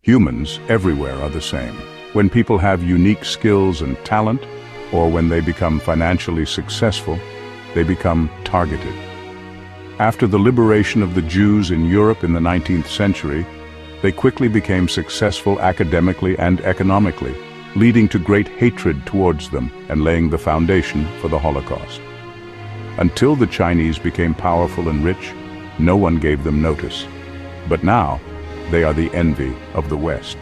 Humans everywhere are the same. When people have unique skills and talent, or when they become financially successful, they become targeted. After the liberation of the Jews in Europe in the 19th century, they quickly became successful academically and economically, leading to great hatred towards them and laying the foundation for the Holocaust. Until the Chinese became powerful and rich, no one gave them notice. But now, they are the envy of the West.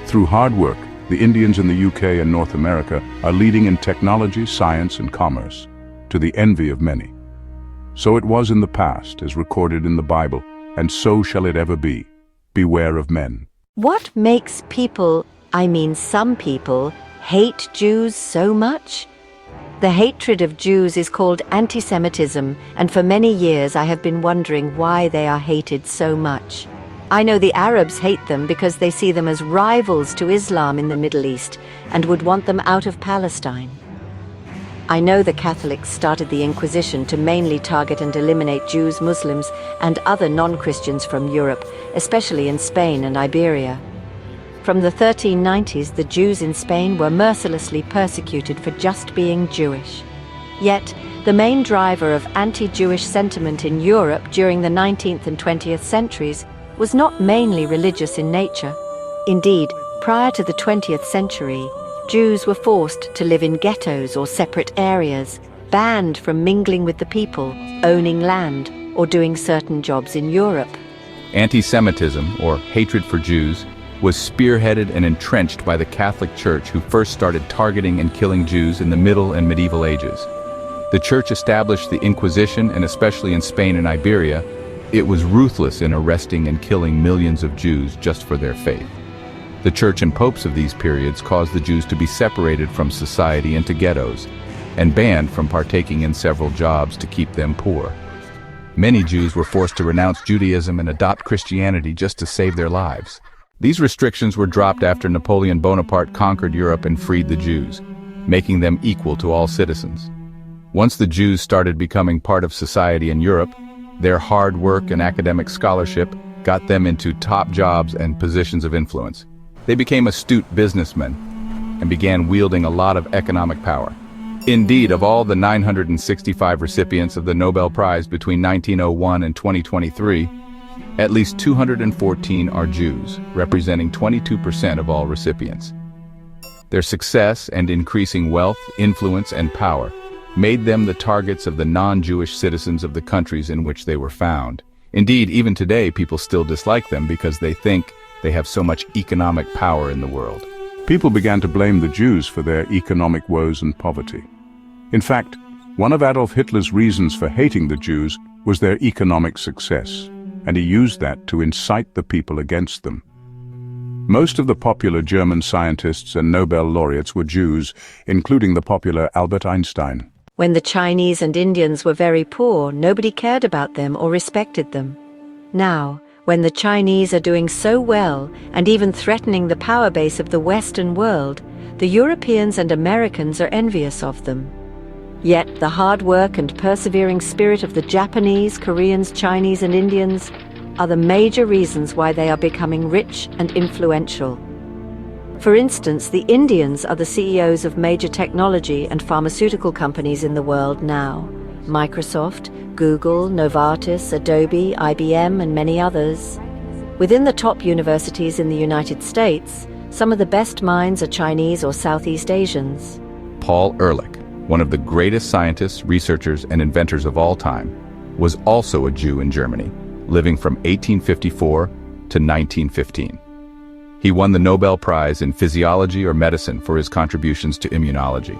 Through hard work, the Indians in the UK and North America are leading in technology, science, and commerce, to the envy of many. So it was in the past, as recorded in the Bible, and so shall it ever be. Beware of men. What makes people, some people, hate Jews so much? The hatred of Jews is called anti-Semitism, and for many years I have been wondering why they are hated so much. I know the Arabs hate them because they see them as rivals to Islam in the Middle East and would want them out of Palestine. I know the Catholics started the Inquisition to mainly target and eliminate Jews, Muslims, and other non-Christians from Europe, especially in Spain and Iberia. From the 1390s, the Jews in Spain were mercilessly persecuted for just being Jewish. Yet, the main driver of anti-Jewish sentiment in Europe during the 19th and 20th centuries was not mainly religious in nature. Indeed, prior to the 20th century, Jews were forced to live in ghettos or separate areas, banned from mingling with the people, owning land, or doing certain jobs in Europe. Anti-Semitism, or hatred for Jews, was spearheaded and entrenched by the Catholic Church, who first started targeting and killing Jews in the Middle and Medieval Ages. The Church established the Inquisition, and especially in Spain and Iberia, it was ruthless in arresting and killing millions of Jews just for their faith. The Church and popes of these periods caused the Jews to be separated from society into ghettos and banned from partaking in several jobs to keep them poor. Many Jews were forced to renounce Judaism and adopt Christianity just to save their lives. These restrictions were dropped after Napoleon Bonaparte conquered Europe and freed the Jews, making them equal to all citizens. Once the Jews started becoming part of society in Europe, their hard work and academic scholarship got them into top jobs and positions of influence. They became astute businessmen and began wielding a lot of economic power. Indeed, of all the 965 recipients of the Nobel Prize between 1901 and 2023, at least 214 are Jews, representing 22% of all recipients. Their success and increasing wealth, influence, and power made them the targets of the non-Jewish citizens of the countries in which they were found. Indeed, even today, people still dislike them because they think they have so much economic power in the world. People began to blame the Jews for their economic woes and poverty. In fact, one of Adolf Hitler's reasons for hating the Jews was their economic success, and he used that to incite the people against them. Most of the popular German scientists and Nobel laureates were Jews, including the popular Albert Einstein. When the Chinese and Indians were very poor, nobody cared about them or respected them. Now, when the Chinese are doing so well and even threatening the power base of the Western world, the Europeans and Americans are envious of them. Yet the hard work and persevering spirit of the Japanese, Koreans, Chinese, and Indians are the major reasons why they are becoming rich and influential. For instance, the Indians are the CEOs of major technology and pharmaceutical companies in the world now: Microsoft, Google, Novartis, Adobe, IBM, and many others. Within the top universities in the United States, some of the best minds are Chinese or Southeast Asians. Paul Ehrlich, one of the greatest scientists, researchers, and inventors of all time, was also a Jew in Germany, living from 1854 to 1915. He won the Nobel Prize in Physiology or Medicine for his contributions to immunology.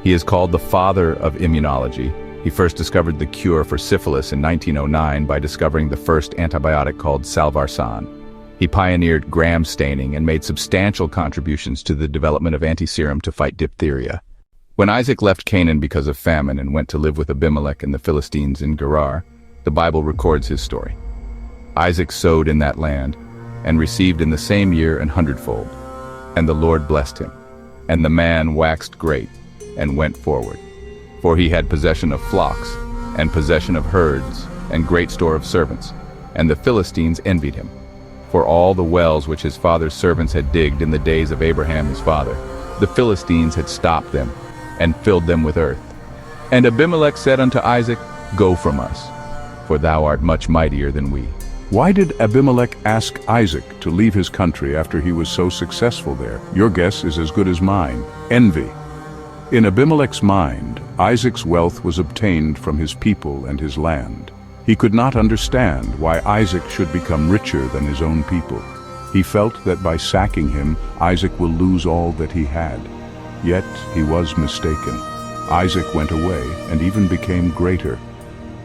He is called the father of immunology. He first discovered the cure for syphilis in 1909 by discovering the first antibiotic called Salvarsan. He pioneered gram staining and made substantial contributions to the development of anti-serum to fight diphtheria. When Isaac left Canaan because of famine and went to live with Abimelech and the Philistines in Gerar, the Bible records his story. Isaac sowed in that land and received in the same year an hundredfold. And the Lord blessed him. And the man waxed great and went forward. For he had possession of flocks and possession of herds and great store of servants. And the Philistines envied him. for all the wells which his father's servants had digged in the days of Abraham his father. The Philistines had stopped them and filled them with earth. And Abimelech said unto Isaac, Go from us, for thou art much mightier than we. Why did Abimelech ask Isaac to leave his country after he was so successful there? Your guess is as good as mine. Envy. In Abimelech's mind, Isaac's wealth was obtained from his people and his land. He could not understand why Isaac should become richer than his own people. He felt that by sacking him, Isaac will lose all that he had. Yet he was mistaken. Isaac went away and even became greater.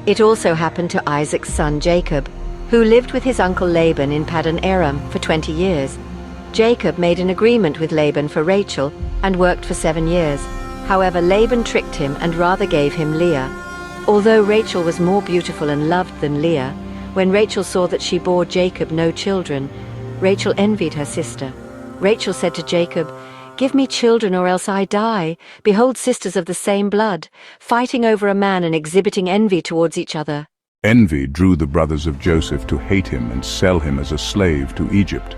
It also happened to Isaac's son Jacob, who lived with his uncle Laban in Paddan Aram for 20 years. Jacob made an agreement with Laban for Rachel and worked for 7 years. However, Laban tricked him and rather gave him Leah. Although Rachel was more beautiful and loved than Leah, when Rachel saw that she bore Jacob no children, Rachel envied her sister. Rachel said to Jacob, Give me children or else I die. Behold, sisters of the same blood, fighting over a man and exhibiting envy towards each other. Envy drew the brothers of Joseph to hate him and sell him as a slave to Egypt.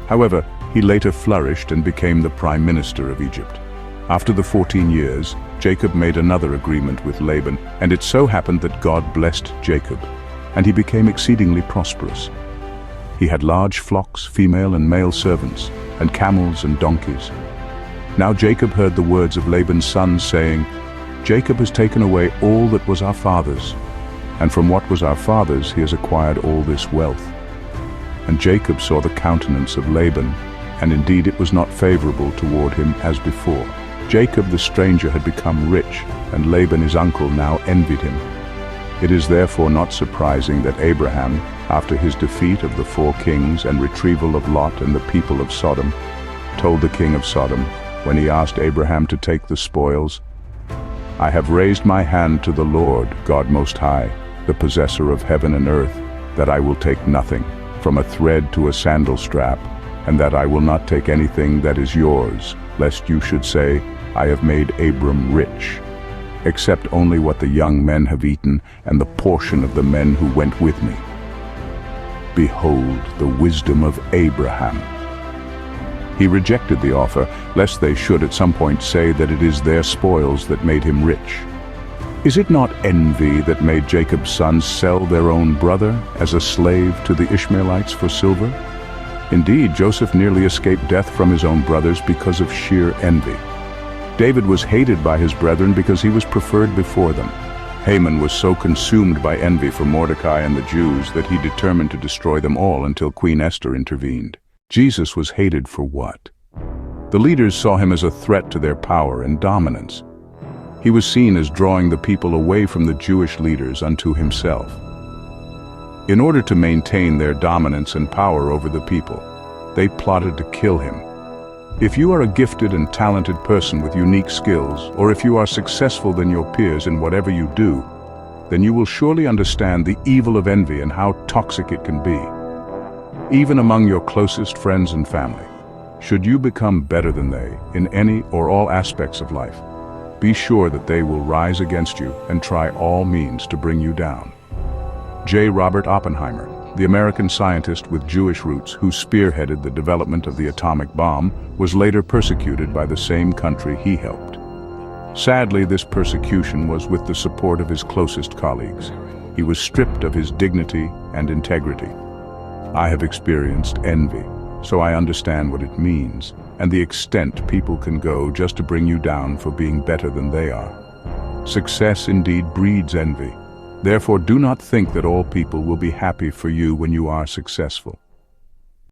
However, he later flourished and became the prime minister of Egypt. After the 14 years, Jacob made another agreement with Laban, and it so happened that God blessed Jacob, and he became exceedingly prosperous. He had large flocks, female and male servants, and camels and donkeys. Now Jacob heard the words of Laban's sons, saying, Jacob has taken away all that was our father's, and from what was our father's he has acquired all this wealth. And Jacob saw the countenance of Laban, and indeed it was not favorable toward him as before. Jacob the stranger had become rich, and Laban his uncle now envied him. It is therefore not surprising that Abraham, after his defeat of the 4 kings and retrieval of Lot and the people of Sodom, told the king of Sodom, when he asked Abraham to take the spoils, I have raised my hand to the Lord, God Most High, the possessor of heaven and earth, that I will take nothing, from a thread to a sandal strap, and that I will not take anything that is yours, lest you should say, I have made Abram rich, except only what the young men have eaten, and the portion of the men who went with me. Behold the wisdom of Abraham. He rejected the offer, lest they should at some point say that it is their spoils that made him rich. Is it not envy that made Jacob's sons sell their own brother as a slave to the Ishmaelites for silver? Indeed, Joseph nearly escaped death from his own brothers because of sheer envy. David was hated by his brethren because he was preferred before them. Haman was so consumed by envy for Mordecai and the Jews that he determined to destroy them all until Queen Esther intervened. Jesus was hated for what? The leaders saw him as a threat to their power and dominance. He was seen as drawing the people away from the Jewish leaders unto himself. In order to maintain their dominance and power over the people, they plotted to kill him. If you are a gifted and talented person with unique skills, or if you are successful than your peers in whatever you do, then you will surely understand the evil of envy and how toxic it can be. Even among your closest friends and family, should you become better than they in any or all aspects of life, be sure that they will rise against you and try all means to bring you down. J. Robert Oppenheimer, the American scientist with Jewish roots who spearheaded the development of the atomic bomb, was later persecuted by the same country he helped. Sadly, this persecution was with the support of his closest colleagues. He was stripped of his dignity and integrity. I have experienced envy, so I understand what it means, and the extent people can go just to bring you down for being better than they are. Success indeed breeds envy. Therefore, do not think that all people will be happy for you when you are successful.